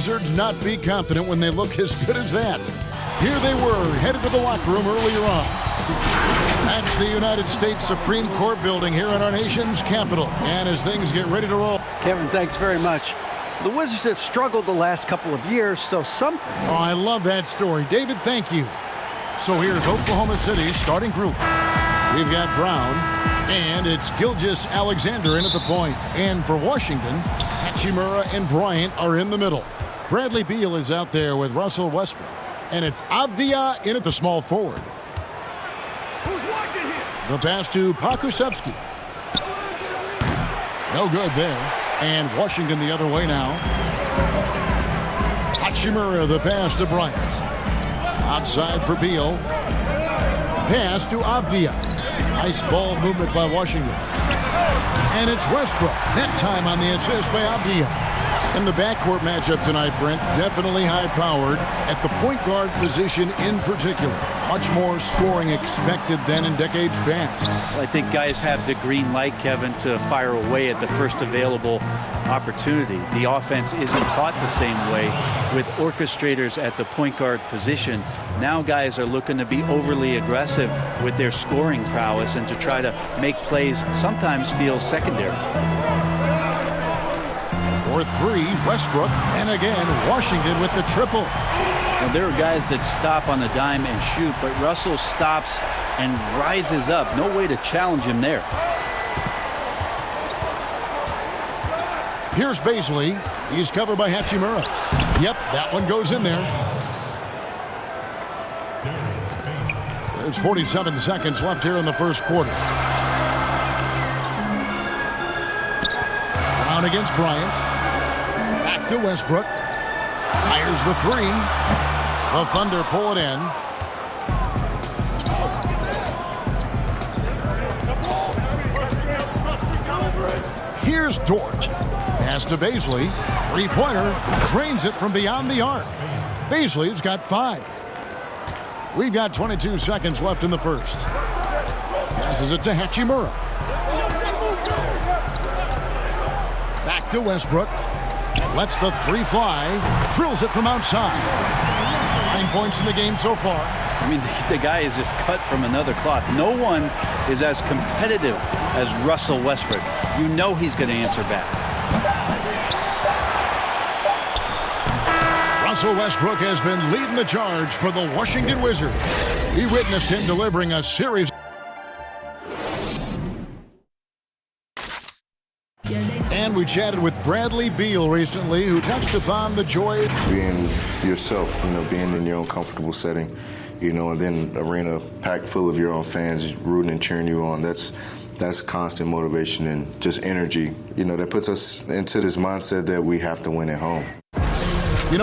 Wizards not be confident when they look as good as that. Here they were, headed to the locker room earlier on. That's the United States Supreme Court building here in our nation's capital. And as things get ready to roll. Kevin, thanks very much. The Wizards have struggled the last couple of years, so some... Oh, I love that story. David, thank you. So here's Oklahoma City's starting group. We've got Brown, and it's Gilgeous-Alexander in at the point. And for Washington, Hachimura and Bryant are in the middle. Bradley Beal is out there with Russell Westbrook. And it's Avdia in at the small forward. Who's watching here? The pass to Pokusevski. No good there. And Washington the other way now. Hachimura the pass to Bryant. Outside for Beal. Pass to Avdia. Nice ball movement by Washington. And it's Westbrook. That time on the assist by Avdia. And the backcourt matchup tonight, Brent, definitely high-powered at the point guard position in particular. Much more scoring expected than in decades past. Well, I think guys have the green light, Kevin, to fire away at the first available opportunity. The offense isn't taught the same way with orchestrators at the point guard position. Now guys are looking to be overly aggressive with their scoring prowess and to try to make plays sometimes feel secondary. For three, Westbrook, and again, Washington with the triple. Now, there are guys that stop on the dime and shoot, but Russell stops and rises up. No way to challenge him there. Here's Baisley. He's covered by Hachimura. Yep, that one goes in there. There's 47 seconds left here in the first quarter. Brown against Bryant. Back to Westbrook. Fires the three. The Thunder pull it in. Here's Dort. Pass to Baisley. Three-pointer. Drains it from beyond the arc. Baisley's got 5. We've got 22 seconds left in the first. Passes it to Hachimura. Back to Westbrook. Lets the three fly. Drills it from outside. 9 points in the game so far. I mean, the guy is just cut from another cloth. No one is as competitive as Russell Westbrook. You know he's going to answer back. Russell Westbrook has been leading the charge for the Washington Wizards. We witnessed him delivering a series. And we chatted with Bradley Beal recently, who touched upon the joy. Being yourself, being in your own comfortable setting, and then arena packed full of your own fans rooting and cheering you on. That's constant motivation and just energy, that puts us into this mindset that we have to win at home.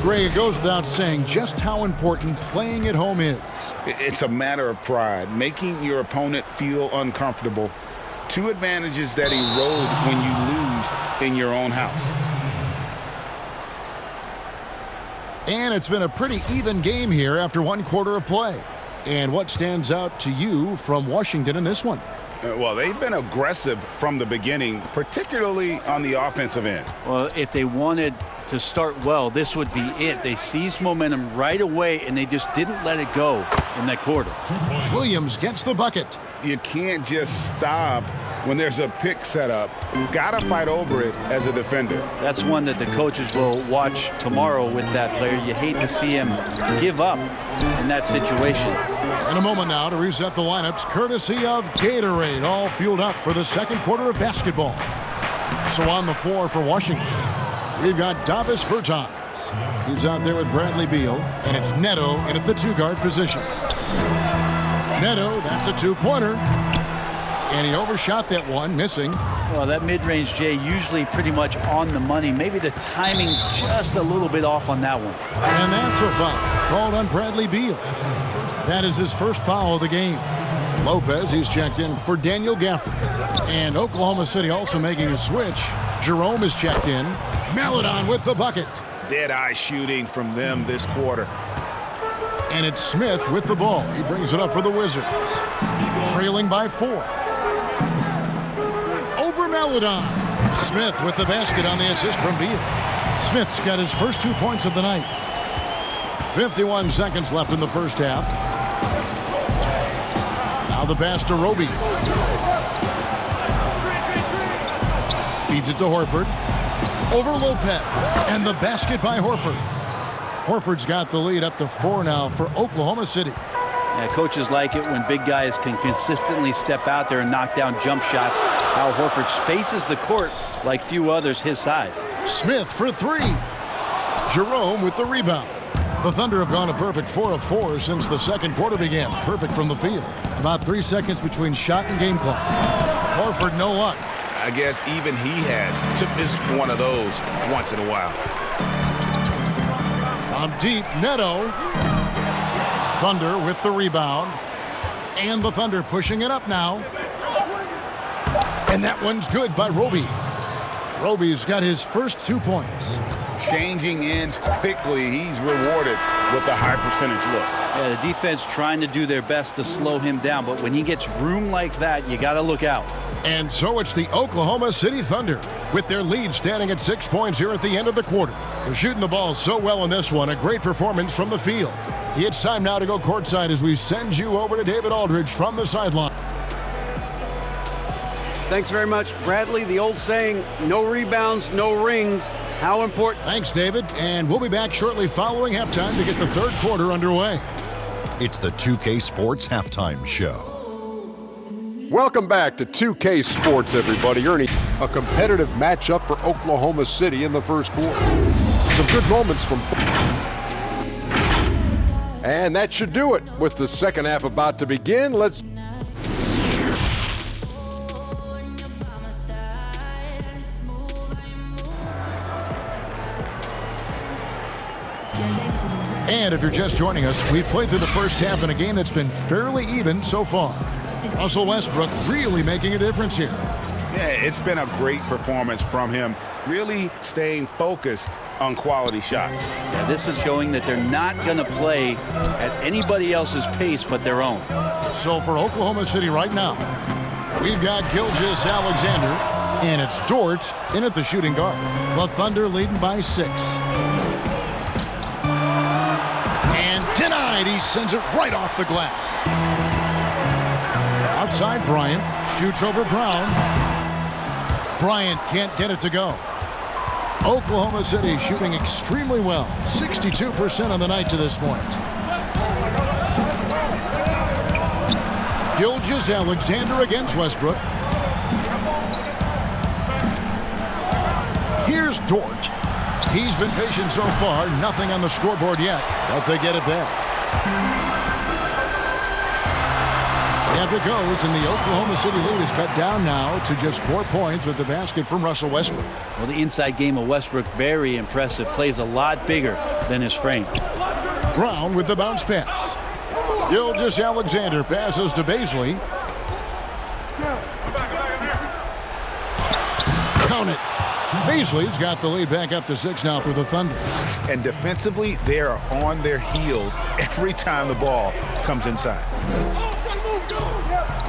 Greg, it goes without saying just how important playing at home is. It's a matter of pride, making your opponent feel uncomfortable. 2 advantages that erode when you lose in your own house. And it's been a pretty even game here after 1 quarter of play. And what stands out to you from Washington in this one? Well, they've been aggressive from the beginning, particularly on the offensive end. Well, if they wanted to start well, this would be it. They seized momentum right away, and they just didn't let it go in that quarter. Williams gets the bucket. You can't just stop when there's a pick set up. You've got to fight over it as a defender. That's one that the coaches will watch tomorrow with that player. You hate to see him give up in that situation. In a moment now to reset the lineups, courtesy of Gatorade, all fueled up for the second quarter of basketball. So on the floor for Washington, we've got Davis Bertans. He's out there with Bradley Beal, and it's Neto in at the 2-guard position. Neto, that's a 2-pointer. And he overshot that one, missing. Well, that mid-range, Jay, usually pretty much on the money. Maybe the timing just a little bit off on that one. And that's a foul called on Bradley Beal. That is his first foul of the game. Lopez, he's checked in for Daniel Gafford. And Oklahoma City also making a switch. Jerome is checked in. Maledon with the bucket. Dead-eye shooting from them this quarter. And it's Smith with the ball. He brings it up for the Wizards. Trailing by 4. Over Maledon. Smith with the basket on the assist from Beal. Smith's got his first 2 points of the night. 51 seconds left in the first half. Now the pass to Roby. Feeds it to Horford. Over Lopez. And the basket by Horford. Horford's got the lead up to 4 now for Oklahoma City. Yeah, coaches like it when big guys can consistently step out there and knock down jump shots. Al Horford spaces the court like few others his size. Smith for 3. Jerome with the rebound. The Thunder have gone a perfect 4 of 4 since the second quarter began. Perfect from the field. About 3 seconds between shot and game clock. Horford no luck. I guess even he has to miss one of those once in a while. On deep, Neto. Thunder with the rebound. And the Thunder pushing it up now. And that one's good by Roby. Roby's got his first 2 points. Changing ends quickly. He's rewarded with a high percentage look. Yeah, the defense trying to do their best to slow him down, but when he gets room like that, you got to look out. And so it's the Oklahoma City Thunder with their lead standing at 6 points here at the end of the quarter. They're shooting the ball so well in this one. A great performance from the field. It's time now to go courtside as we send you over to David Aldridge from the sideline. Thanks very much, Bradley. The old saying, no rebounds, no rings. How important? Thanks, David. And we'll be back shortly following halftime to get the third quarter underway. It's the 2K Sports Halftime Show. Welcome back to 2K Sports, everybody. Ernie, a competitive matchup for Oklahoma City in the first quarter. Some good moments from... And that should do it. With the second half about to begin, let's... And if you're just joining us, we've played through the first half in a game that's been fairly even so far. Russell Westbrook really making a difference here. Yeah, it's been a great performance from him, really staying focused on quality shots. Yeah, this is showing that they're not going to play at anybody else's pace but their own. So for Oklahoma City right now, we've got Gilgeous Alexander, and it's Dort in at the shooting guard. The Thunder leading by 6. And denied. He sends it right off the glass. Outside, Bryant shoots over Brown. Bryant can't get it to go. Oklahoma City shooting extremely well. 62% on the night to this point. Gilgeous Alexander against Westbrook. Here's Dort. He's been patient so far. Nothing on the scoreboard yet, but they get it back. Up it goes, and the Oklahoma City lead is cut down now to just 4 points with the basket from Russell Westbrook. Well, the inside game of Westbrook, very impressive. Plays a lot bigger than his frame. Brown with the bounce pass. Gilgeous Alexander passes to Baisley. Count it. Baisley's got the lead back up to 6 now for the Thunder. And defensively, they are on their heels every time the ball comes inside.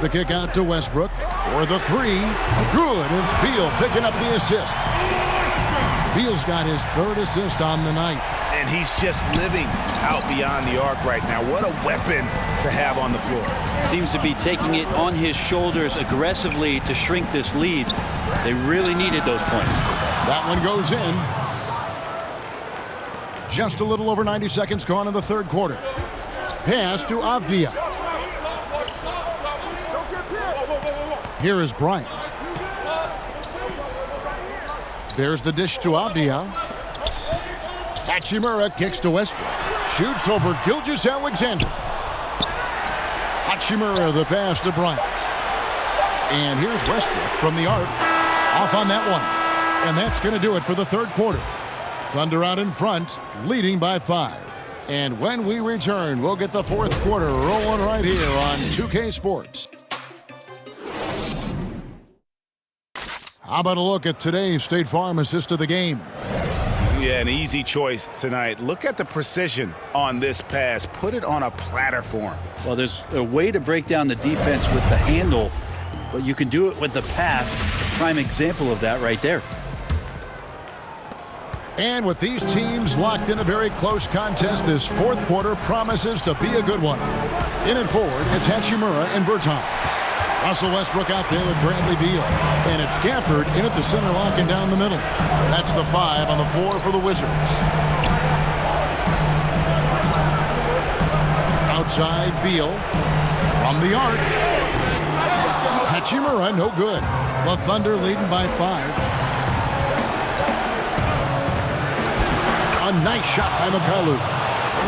The kick out to Westbrook for the 3. Good. It's Beal picking up the assist. Beal's got his 3rd assist on the night. And he's just living out beyond the arc right now. What a weapon to have on the floor. Seems to be taking it on his shoulders aggressively to shrink this lead. They really needed those points. That one goes in. Just a little over 90 seconds gone in the third quarter. Pass to Avdia. Here is Bryant. There's the dish to Avdia. Hachimura kicks to Westbrook. Shoots over Gilgeous Alexander. Hachimura the pass to Bryant. And here's Westbrook from the arc. Off on that one. And that's going to do it for the third quarter. Thunder out in front, leading by 5. And when we return, we'll get the fourth quarter rolling right here on 2K Sports. How about a look at today's State Farm assist of the game? Yeah, an easy choice tonight. Look at the precision on this pass. Put it on a platter form. Well, there's a way to break down the defense with the handle, but you can do it with the pass. Prime example of that right there. And with these teams locked in a very close contest, this fourth quarter promises to be a good one. In and forward, it's Hachimura and Bertans. Russell Westbrook out there with Bradley Beal. And it's Gafford in at the center, locking down the middle. That's the 5 on the floor for the Wizards. Outside, Beal from the arc. Hachimura, no good. The Thunder leading by 5. A nice shot by McCullough.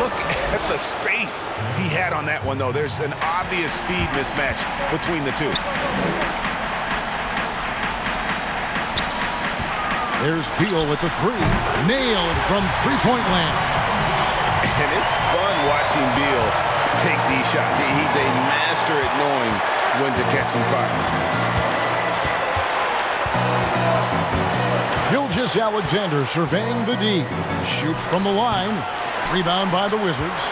Look at the space he had on that one, though. There's an obvious speed mismatch between the two. There's Beal with the 3. Nailed from three-point land. And it's fun watching Beal take these shots. He's a master at knowing when to catch some fire. Gilgeous Alexander surveying the D. Shoots from the line. Rebound by the Wizards.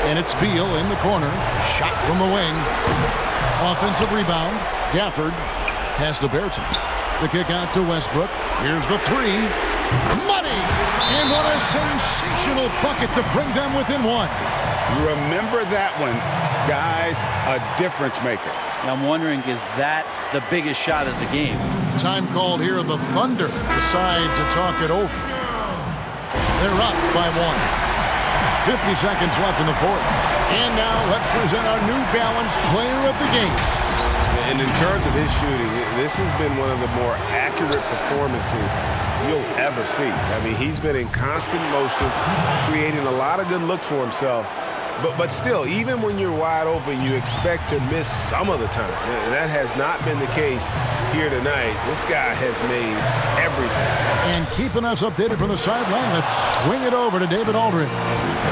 And it's Beal in the corner. Shot from the wing. Offensive rebound. Gafford. Pass to Bertans. The kick out to Westbrook. Here's the 3. Money! And what a sensational bucket to bring them within 1. Remember that one, guys, a difference maker. I'm wondering, is that the biggest shot of the game? Time called here. The Thunder decide to talk it over. They're up by 1. 50 seconds left in the fourth. And now let's present our New Balance player of the game. And in terms of his shooting, this has been one of the more accurate performances you'll ever see. I mean, he's been in constant motion, creating a lot of good looks for himself. But still, even when you're wide open, you expect to miss some of the time. And that has not been the case here tonight. This guy has made everything. And keeping us updated from the sideline, let's swing it over to David Aldridge.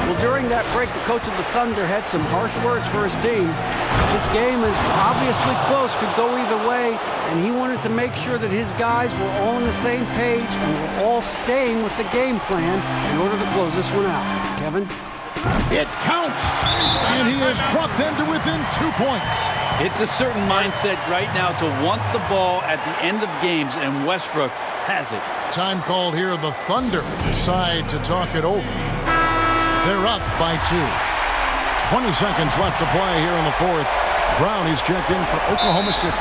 Well, during that break, the coach of the Thunder had some harsh words for his team. This game is obviously close, could go either way, and he wanted to make sure that his guys were all on the same page and were all staying with the game plan in order to close this one out. Kevin? It counts, and he has brought them to within 2 points. It's a certain mindset right now to want the ball at the end of games, and Westbrook has it. Time called here. The Thunder decide to talk it over. They're up by 2. 20 seconds left to play here in the fourth. Brown is checked in for Oklahoma City.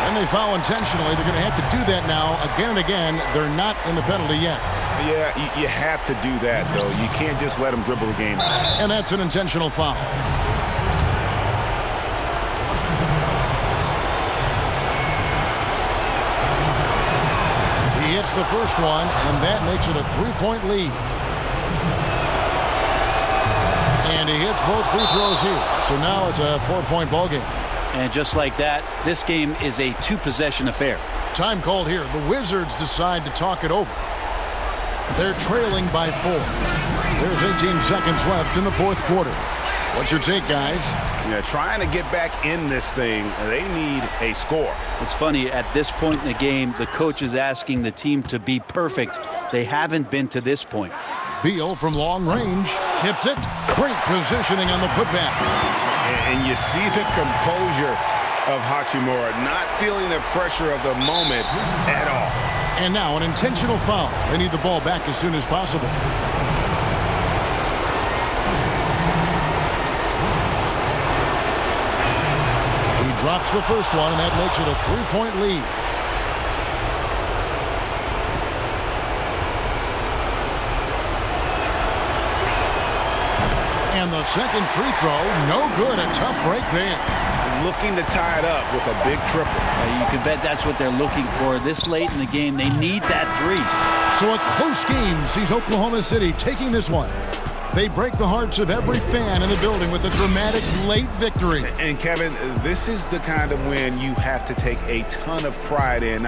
And they foul intentionally. They're going to have to do that now again and again. They're not in the penalty yet. Yeah, you have to do that, though. You can't just let him dribble the game. And that's an intentional foul. He hits the first one, and that makes it a 3-point lead. And he hits both free throws here. So now it's a 4-point ball game. And just like that, this game is a 2-possession affair. Time called here. The Wizards decide to talk it over. They're trailing by 4. There's 18 seconds left in the fourth quarter. What's your take, guys? Yeah, trying to get back in this thing, they need a score. It's funny, at this point in the game, the coach is asking the team to be perfect. They haven't been to this point. Beal from long range tips it. Great positioning on the putback. And you see the composure of Hachimura, not feeling the pressure of the moment at all. And now an intentional foul. They need the ball back as soon as possible. He drops the first one, and that makes it a 3-point lead. And the second free throw, no good. A tough break there. Looking to tie it up with a big triple. You can bet that's what they're looking for. This late in the game, they need that 3. So a close game sees Oklahoma City taking this one. They break the hearts of every fan in the building with a dramatic late victory. And Kevin, this is the kind of win you have to take a ton of pride in.